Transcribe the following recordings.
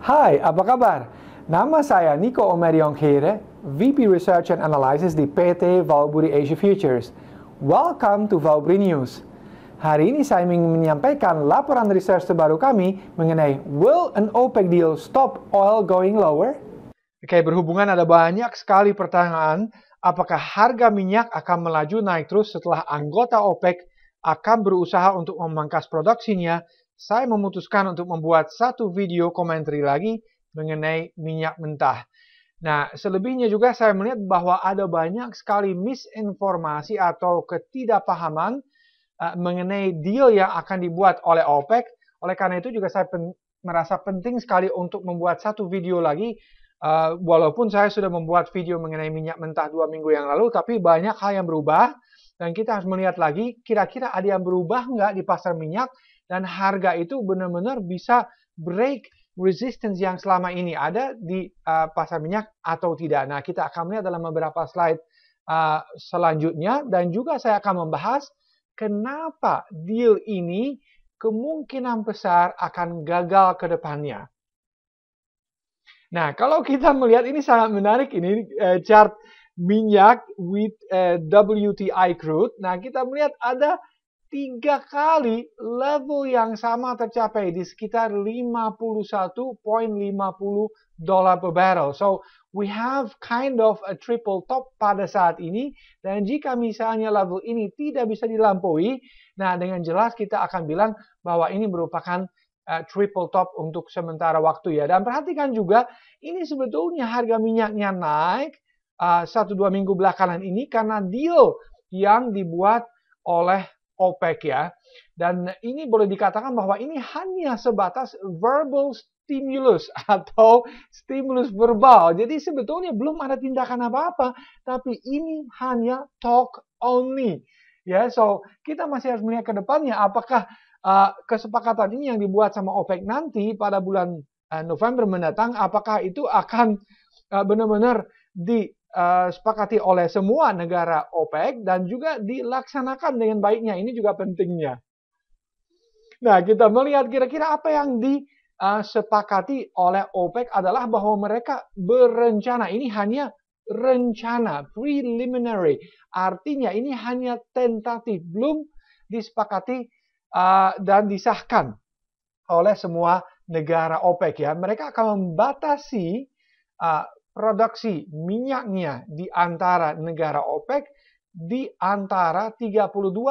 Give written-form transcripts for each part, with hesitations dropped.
Hai, apa kabar? Nama saya Nico Omeriongkere, VP Research and Analysis di PT Valburi Asia Futures. Welcome to Valburi News. Hari ini saya ingin menyampaikan laporan research terbaru kami mengenai Will an OPEC deal stop oil going lower? Oke, berhubungan ada banyak sekali pertanyaan, apakah harga minyak akan melaju naik terus setelah anggota OPEC akan berusaha untuk memangkas produksinya? Saya memutuskan untuk membuat satu video komentari lagi mengenai minyak mentah. Nah, selebihnya juga saya melihat bahwa ada banyak sekali misinformasi atau ketidakpahaman mengenai deal yang akan dibuat oleh OPEC. Oleh karena itu juga saya merasa penting sekali untuk membuat satu video lagi. Walaupun saya sudah membuat video mengenai minyak mentah 2 minggu yang lalu, tapi banyak hal yang berubah. Dan kita harus melihat lagi, kira-kira ada yang berubah nggak di pasar minyak? Dan harga itu benar-benar bisa break resistance yang selama ini ada di pasar minyak atau tidak. Nah, kita akan melihat dalam beberapa slide selanjutnya. Dan juga saya akan membahas kenapa deal ini kemungkinan besar akan gagal ke depannya. Nah, kalau kita melihat ini sangat menarik, ini chart minyak with WTI crude. Nah, kita melihat ada 3 kali level yang sama tercapai di sekitar $51.50 per barrel. So, we have kind of a triple top pada saat ini. Dan jika misalnya level ini tidak bisa dilampaui, nah dengan jelas kita akan bilang bahwa ini merupakan triple top untuk sementara waktu ya. Dan perhatikan juga, ini sebetulnya harga minyaknya naik 1-2 minggu belakangan ini karena deal yang dibuat oleh OPEC ya. Dan ini boleh dikatakan bahwa ini hanya sebatas verbal stimulus atau stimulus verbal. Jadi sebetulnya belum ada tindakan apa-apa, tapi ini hanya talk only. Ya, so kita masih harus melihat ke depannya apakah kesepakatan ini yang dibuat sama OPEC nanti pada bulan November mendatang, apakah itu akan benar-benar disepakati oleh semua negara OPEC dan juga dilaksanakan dengan baiknya. Ini juga pentingnya. Nah, kita melihat kira-kira apa yang disepakati oleh OPEC adalah bahwa mereka berencana. Ini hanya rencana, preliminary. Artinya ini hanya tentatif, belum disepakati dan disahkan oleh semua negara OPEC ya. Mereka akan membatasi produksi minyaknya di antara negara OPEC di antara 32,5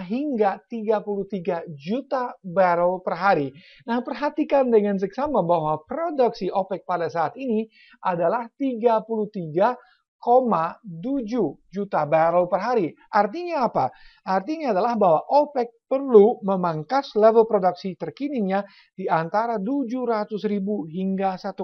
hingga 33 juta barrel per hari. Nah, perhatikan dengan seksama bahwa produksi OPEC pada saat ini adalah 33,7 juta barrel per hari. Artinya apa? Artinya adalah bahwa OPEC perlu memangkas level produksi terkininya di antara 700.000 hingga 1,2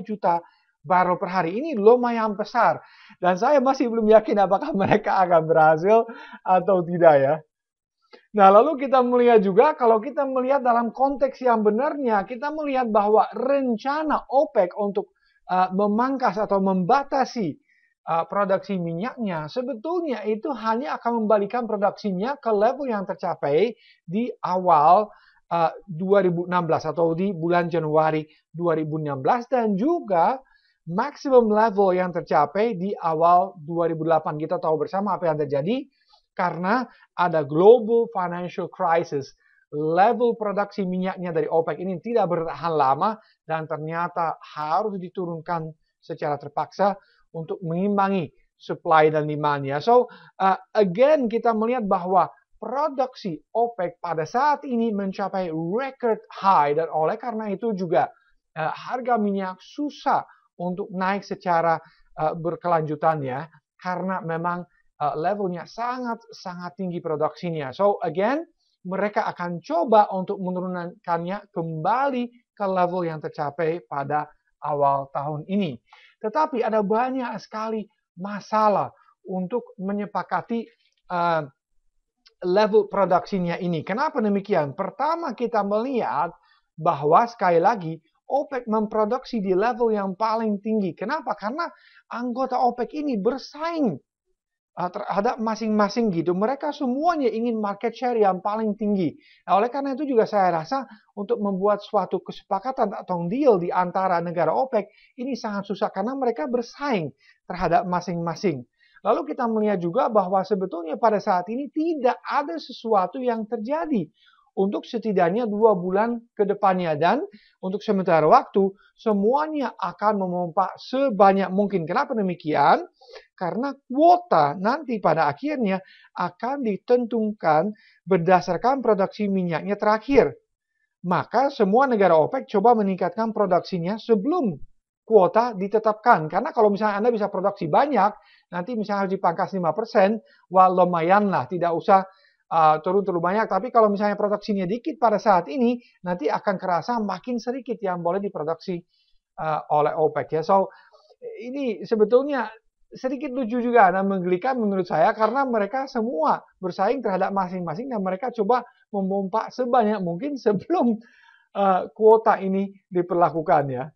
juta barrel per hari. Ini lumayan besar. Dan saya masih belum yakin apakah mereka akan berhasil atau tidak ya. Nah, lalu kita melihat juga, kalau kita melihat dalam konteks yang benarnya, kita melihat bahwa rencana OPEC untuk memangkas atau membatasi produksi minyaknya, sebetulnya itu hanya akan membalikan produksinya ke level yang tercapai di awal 2016 atau di bulan Januari 2016 dan juga maximum level yang tercapai di awal 2008. Kita tahu bersama apa yang terjadi karena ada global financial crisis. Level produksi minyaknya dari OPEC ini tidak bertahan lama dan ternyata harus diturunkan secara terpaksa untuk mengimbangi supply dan demand-nya. So, again kita melihat bahwa produksi OPEC pada saat ini mencapai record high dan oleh karena itu juga harga minyak susah untuk naik secara berkelanjutan ya, karena memang levelnya sangat tinggi produksinya. So again, mereka akan coba untuk menurunkannya kembali ke level yang tercapai pada awal tahun ini. Tetapi ada banyak sekali masalah untuk menyepakati level produksinya ini. Kenapa demikian? Pertama kita melihat bahwa sekali lagi OPEC memproduksi di level yang paling tinggi. Kenapa? Karena anggota OPEC ini bersaing terhadap masing-masing gitu. Mereka semuanya ingin market share yang paling tinggi. Nah, oleh karena itu juga saya rasa untuk membuat suatu kesepakatan atau deal di antara negara OPEC ini sangat susah karena mereka bersaing terhadap masing-masing. Lalu kita melihat juga bahwa sebetulnya pada saat ini tidak ada sesuatu yang terjadi untuk setidaknya 2 bulan ke depannya. Dan untuk sementara waktu, semuanya akan memompa sebanyak mungkin. Kenapa demikian? Karena kuota nanti pada akhirnya akan ditentukan berdasarkan produksi minyaknya terakhir. Maka semua negara OPEC coba meningkatkan produksinya sebelum kuota ditetapkan. Karena kalau misalnya Anda bisa produksi banyak, nanti misalnya harus dipangkas 5%, wah lumayan lah, tidak usah turun terlalu banyak. Tapi kalau misalnya produksinya dikit pada saat ini, nanti akan kerasa makin sedikit yang boleh diproduksi oleh OPEC ya. So, ini sebetulnya sedikit lucu juga dan menggelikan menurut saya karena mereka semua bersaing terhadap masing-masing dan mereka coba memompa sebanyak mungkin sebelum kuota ini diperlakukan ya.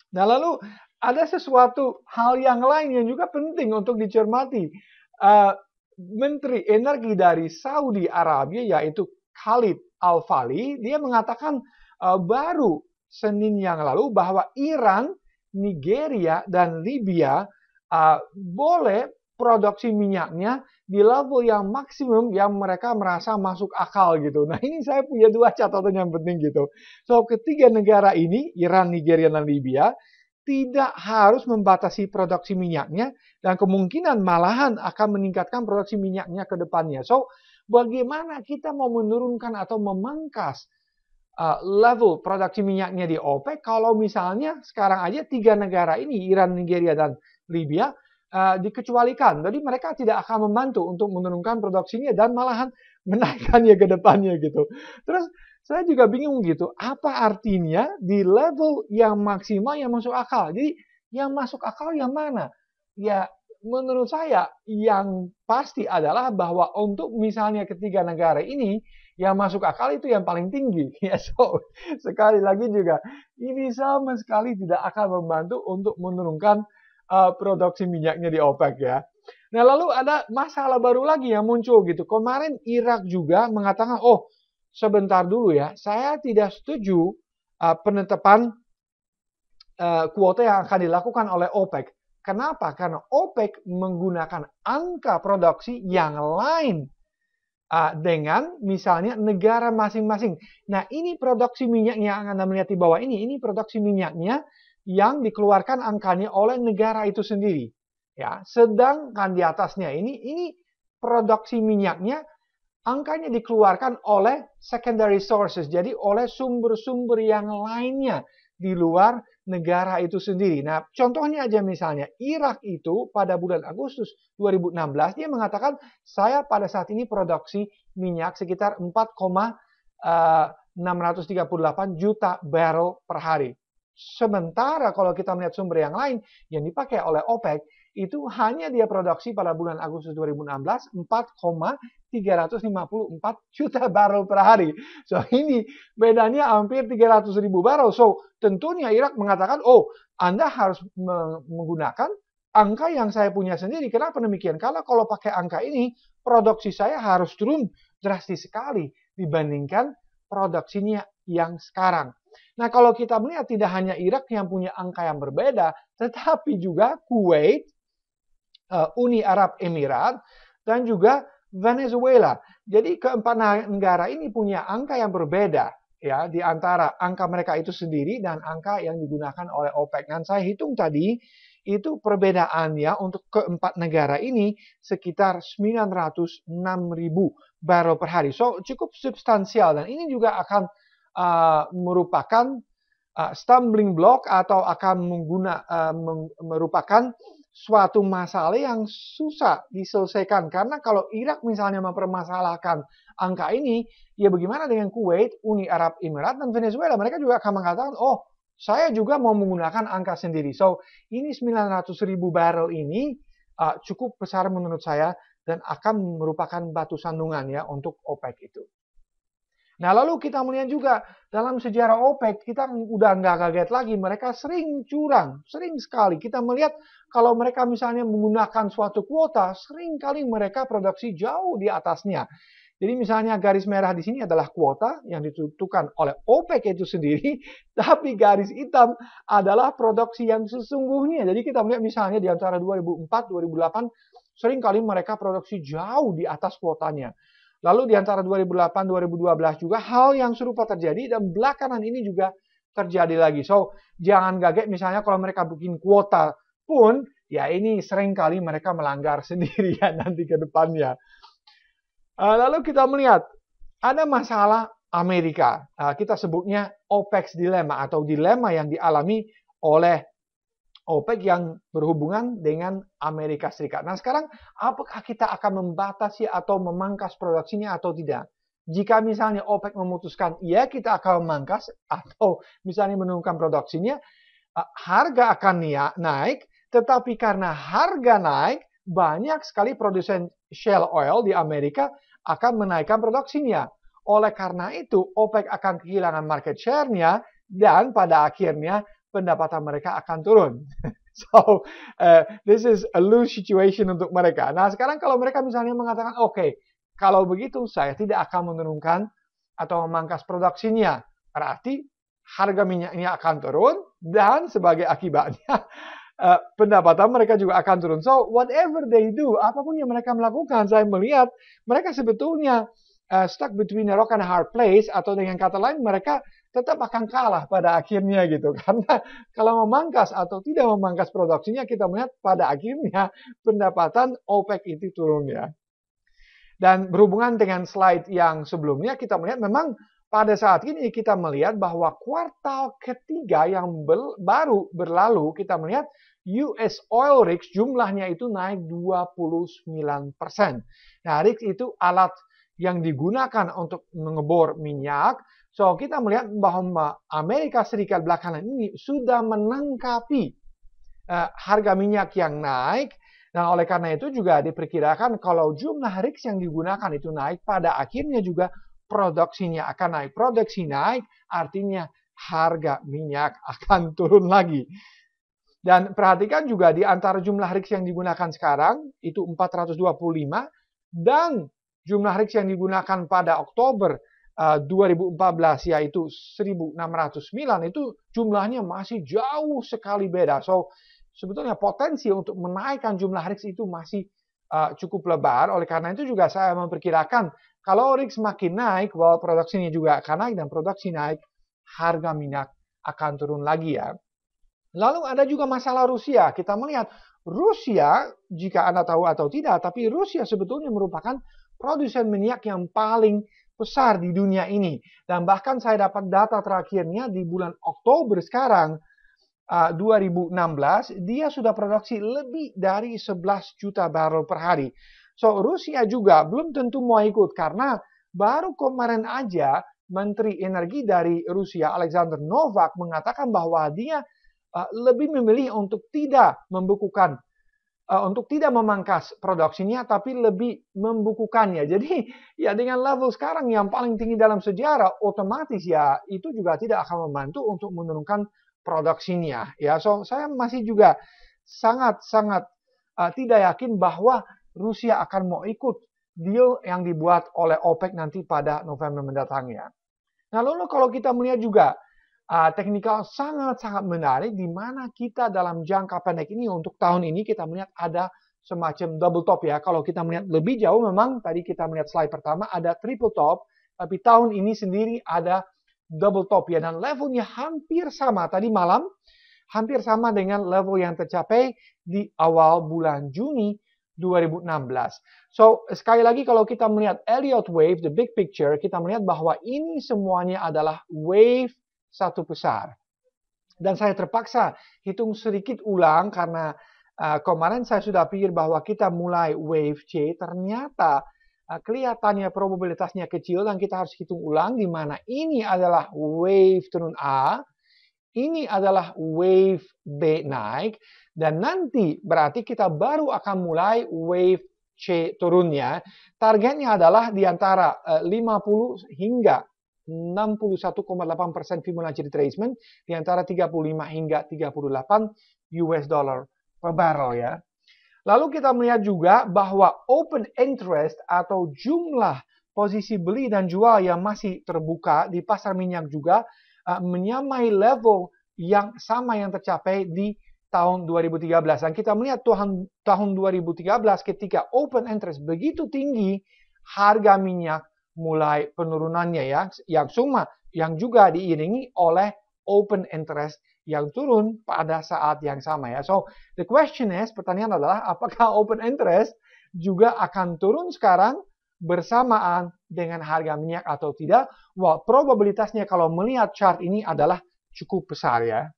Nah, lalu ada sesuatu hal yang lain yang juga penting untuk dicermati. Menteri Energi dari Saudi Arabia yaitu Khalid Al-Falih, dia mengatakan baru Senin yang lalu bahwa Iran, Nigeria, dan Libya boleh produksi minyaknya di level yang maksimum yang mereka merasa masuk akal gitu. Nah, ini saya punya 2 catatan yang penting gitu. So, ketiga negara ini, Iran, Nigeria, dan Libya, tidak harus membatasi produksi minyaknya dan kemungkinan malahan akan meningkatkan produksi minyaknya ke depannya. So, bagaimana kita mau menurunkan atau memangkas level produksi minyaknya di OPEC kalau misalnya sekarang aja 3 negara ini, Iran, Nigeria, dan Libya, dikecualikan. Jadi mereka tidak akan membantu untuk menurunkan produksinya dan malahan menaikkannya ke depannya gitu. Terus saya juga bingung gitu, apa artinya di level yang maksimal yang masuk akal? Jadi yang masuk akal yang mana? Ya menurut saya yang pasti adalah bahwa untuk misalnya ketiga negara ini yang masuk akal itu yang paling tinggi. Ya, so sekali lagi juga ini sama sekali tidak akan membantu untuk menurunkan produksi minyaknya di OPEC ya. Nah lalu ada masalah baru lagi yang muncul gitu. Kemarin Irak juga mengatakan, oh sebentar dulu ya, saya tidak setuju penetapan kuota yang akan dilakukan oleh OPEC. Kenapa? Karena OPEC menggunakan angka produksi yang lain dengan misalnya negara masing-masing. Nah, ini produksi minyaknya yang Anda melihat di bawah ini produksi minyaknya yang dikeluarkan angkanya oleh negara itu sendiri. Ya, sedangkan di atasnya ini produksi minyaknya angkanya dikeluarkan oleh secondary sources, jadi oleh sumber-sumber yang lainnya di luar negara itu sendiri. Nah, contohnya aja misalnya, Irak itu pada bulan Agustus 2016, dia mengatakan, saya pada saat ini produksi minyak sekitar 4,638 juta barrel per hari. Sementara kalau kita melihat sumber yang lain yang dipakai oleh OPEC, itu hanya dia produksi pada bulan Agustus 2016 4,354 juta barrel per hari. So ini bedanya hampir 300.000 barrel. So tentunya Irak mengatakan, oh Anda harus menggunakan angka yang saya punya sendiri. Kenapa demikian? Karena kalau pakai angka ini, produksi saya harus turun drastis sekali dibandingkan produksinya yang sekarang. Nah kalau kita melihat tidak hanya Irak yang punya angka yang berbeda, tetapi juga Kuwait, Uni Arab Emirat, dan juga Venezuela. Jadi keempat negara ini punya angka yang berbeda ya di antara angka mereka itu sendiri dan angka yang digunakan oleh OPEC. Dan saya hitung tadi itu perbedaannya untuk keempat negara ini sekitar 906.000 barrel per hari. So cukup substansial dan ini juga akan merupakan stumbling block atau akan merupakan suatu masalah yang susah diselesaikan. Karena kalau Irak misalnya mempermasalahkan angka ini, ya bagaimana dengan Kuwait, Uni Arab Emirat, dan Venezuela? Mereka juga akan mengatakan, oh saya juga mau menggunakan angka sendiri. So ini 900.000 barrel ini cukup besar menurut saya dan akan merupakan batu sandungan ya untuk OPEC itu. Nah, lalu kita melihat juga dalam sejarah OPEC, kita udah nggak kaget lagi. Mereka sering curang, sering sekali. Kita melihat kalau mereka misalnya menggunakan suatu kuota, sering kali mereka produksi jauh di atasnya. Jadi misalnya garis merah di sini adalah kuota yang ditentukan oleh OPEC itu sendiri, tapi garis hitam adalah produksi yang sesungguhnya. Jadi kita melihat misalnya di antara 2004-2008, sering kali mereka produksi jauh di atas kuotanya. Lalu di antara 2008-2012 juga hal yang serupa terjadi dan belakangan ini juga terjadi lagi. So, jangan kaget misalnya kalau mereka bikin kuota pun, ya ini sering kali mereka melanggar sendiri ya nanti ke depannya. Lalu kita melihat ada masalah Amerika. Kita sebutnya OPEC dilema atau dilema yang dialami oleh OPEC yang berhubungan dengan Amerika Serikat. Nah sekarang apakah kita akan membatasi atau memangkas produksinya atau tidak? Jika misalnya OPEC memutuskan ya kita akan memangkas atau misalnya menurunkan produksinya, harga akan naik, tetapi karena harga naik, banyak sekali produsen shale oil di Amerika akan menaikkan produksinya. Oleh karena itu, OPEC akan kehilangan market share-nya dan pada akhirnya pendapatan mereka akan turun. So, this is a lose situation untuk mereka. Nah, sekarang kalau mereka misalnya mengatakan, oke, kalau begitu saya tidak akan menurunkan atau memangkas produksinya. Berarti harga minyaknya akan turun dan sebagai akibatnya pendapatan mereka juga akan turun. So, whatever they do, apapun yang mereka melakukan, saya melihat mereka sebetulnya stuck between a rock and a hard place, atau dengan kata lain mereka tetap akan kalah pada akhirnya gitu. Karena kalau memangkas atau tidak memangkas produksinya, kita melihat pada akhirnya pendapatan OPEC itu turun ya. Dan berhubungan dengan slide yang sebelumnya, kita melihat memang pada saat ini kita melihat bahwa kuartal ketiga yang baru berlalu, kita melihat US oil rigs jumlahnya itu naik 29%. Nah, rigs itu alat yang digunakan untuk mengebor minyak. So, kita melihat bahwa Amerika Serikat belakangan ini sudah menangkapi harga minyak yang naik. Dan oleh karena itu juga diperkirakan kalau jumlah rigs yang digunakan itu naik, pada akhirnya juga produksinya akan naik. Produksi naik artinya harga minyak akan turun lagi. Dan perhatikan juga di antara jumlah rigs yang digunakan sekarang itu 425 dan jumlah rigs yang digunakan pada Oktober 2014 yaitu 1.609 itu jumlahnya masih jauh sekali beda. So sebetulnya potensi untuk menaikkan jumlah rigs itu masih cukup lebar. Oleh karena itu juga saya memperkirakan kalau rigs makin naik, bahwa produksinya juga akan naik dan produksi naik, harga minyak akan turun lagi ya. Lalu ada juga masalah Rusia. Kita melihat Rusia, jika Anda tahu atau tidak, tapi Rusia sebetulnya merupakan produsen minyak yang paling besar di dunia ini. Dan bahkan saya dapat data terakhirnya di bulan Oktober sekarang, 2016, dia sudah produksi lebih dari 11 juta barrel per hari. So, Rusia juga belum tentu mau ikut karena baru kemarin aja Menteri Energi dari Rusia, Alexander Novak, mengatakan bahwa dia lebih memilih untuk tidak membukukan, untuk tidak memangkas produksinya, tapi lebih membukukannya. Jadi ya dengan level sekarang yang paling tinggi dalam sejarah, otomatis ya itu juga tidak akan membantu untuk menurunkan produksinya. Ya, so saya masih juga sangat-sangat tidak yakin bahwa Rusia akan mau ikut deal yang dibuat oleh OPEC nanti pada November mendatang ya. Nah lalu kalau kita melihat juga teknikal sangat-sangat menarik di mana kita dalam jangka pendek ini untuk tahun ini kita melihat ada semacam double top ya. Kalau kita melihat lebih jauh memang tadi kita melihat slide pertama ada triple top, tapi tahun ini sendiri ada double top ya, dan levelnya hampir sama tadi malam, hampir sama dengan level yang tercapai di awal bulan Juni 2016. So, sekali lagi kalau kita melihat Elliott Wave, the big picture, kita melihat bahwa ini semuanya adalah wave satu besar. Dan saya terpaksa hitung sedikit ulang karena kemarin saya sudah pikir bahwa kita mulai wave C, ternyata kelihatannya probabilitasnya kecil dan kita harus hitung ulang di mana ini adalah wave turun A, ini adalah wave B naik, dan nanti berarti kita baru akan mulai wave C turunnya. Targetnya adalah di antara 50 hingga 61,8% Fibonacci retracement di antara 35 hingga 38 US dollar per barrel ya. Lalu kita melihat juga bahwa open interest atau jumlah posisi beli dan jual yang masih terbuka di pasar minyak juga menyamai level yang sama yang tercapai di tahun 2013. Dan kita melihat tahun 2013 ketika open interest begitu tinggi, harga minyak mulai penurunannya ya, yang juga diiringi oleh open interest yang turun pada saat yang sama ya. So, the question is, pertanyaan adalah apakah open interest juga akan turun sekarang bersamaan dengan harga minyak atau tidak? Well, probabilitasnya kalau melihat chart ini adalah cukup besar ya.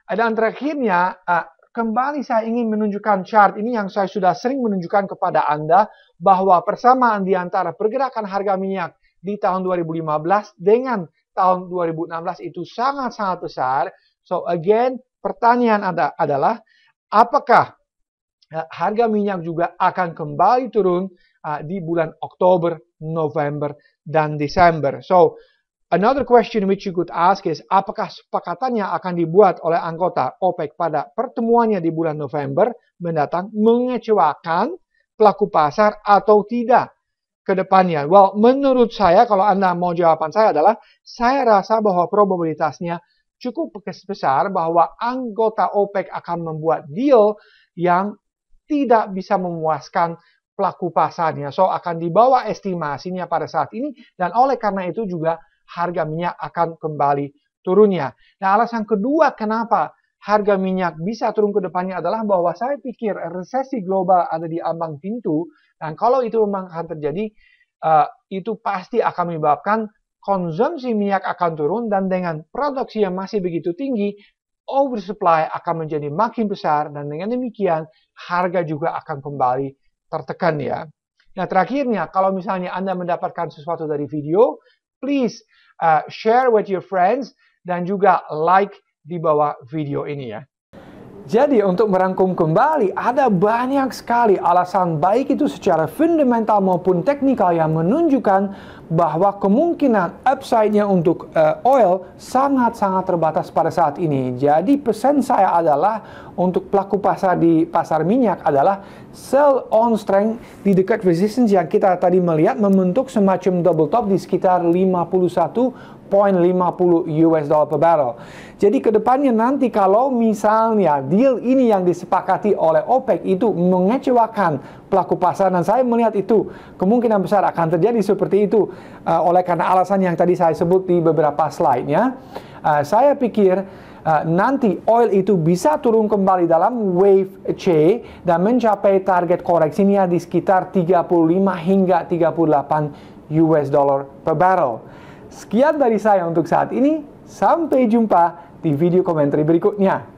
Dan terakhirnya, kembali saya ingin menunjukkan chart ini yang saya sudah sering menunjukkan kepada Anda bahwa persamaan di antara pergerakan harga minyak di tahun 2015 dengan tahun 2016 itu sangat-sangat besar. So again, pertanyaan adalah apakah harga minyak juga akan kembali turun di bulan Oktober, November, dan Desember. So another question which you could ask is apakah sepakatannya akan dibuat oleh anggota OPEC pada pertemuannya di bulan November mendatang mengecewakan pelaku pasar atau tidak ke depannya? Well, menurut saya, kalau Anda mau jawaban saya adalah, saya rasa bahwa probabilitasnya cukup besar bahwa anggota OPEC akan membuat deal yang tidak bisa memuaskan pelaku pasarnya. So, akan dibawa estimasinya pada saat ini, dan oleh karena itu juga harga minyak akan kembali turunnya. Nah, alasan kedua kenapa harga minyak bisa turun ke depannya adalah bahwa saya pikir resesi global ada di ambang pintu, dan kalau itu memang akan terjadi, itu pasti akan menyebabkan konsumsi minyak akan turun, dan dengan produksi yang masih begitu tinggi, oversupply akan menjadi makin besar, dan dengan demikian harga juga akan kembali tertekan ya. Nah, terakhirnya, kalau misalnya Anda mendapatkan sesuatu dari video, please share with your friends dan juga like di bawah video ini ya. Jadi untuk merangkum kembali, ada banyak sekali alasan baik itu secara fundamental maupun teknikal yang menunjukkan bahwa kemungkinan upside-nya untuk oil sangat-sangat terbatas pada saat ini. Jadi pesan saya adalah untuk pelaku pasar di pasar minyak adalah sell on strength di dekat resistance yang kita tadi melihat membentuk semacam double top di sekitar 51.50 US dollar per barrel. Jadi kedepannya nanti kalau misalnya deal ini yang disepakati oleh OPEC itu mengecewakan pelaku pasar, dan saya melihat itu kemungkinan besar akan terjadi seperti itu oleh karena alasan yang tadi saya sebut di beberapa slide-nya, saya pikir nanti oil itu bisa turun kembali dalam wave C dan mencapai target koreksinya di sekitar 35 hingga 38 US dollar per barrel. Sekian dari saya untuk saat ini, sampai jumpa di video komentar berikutnya.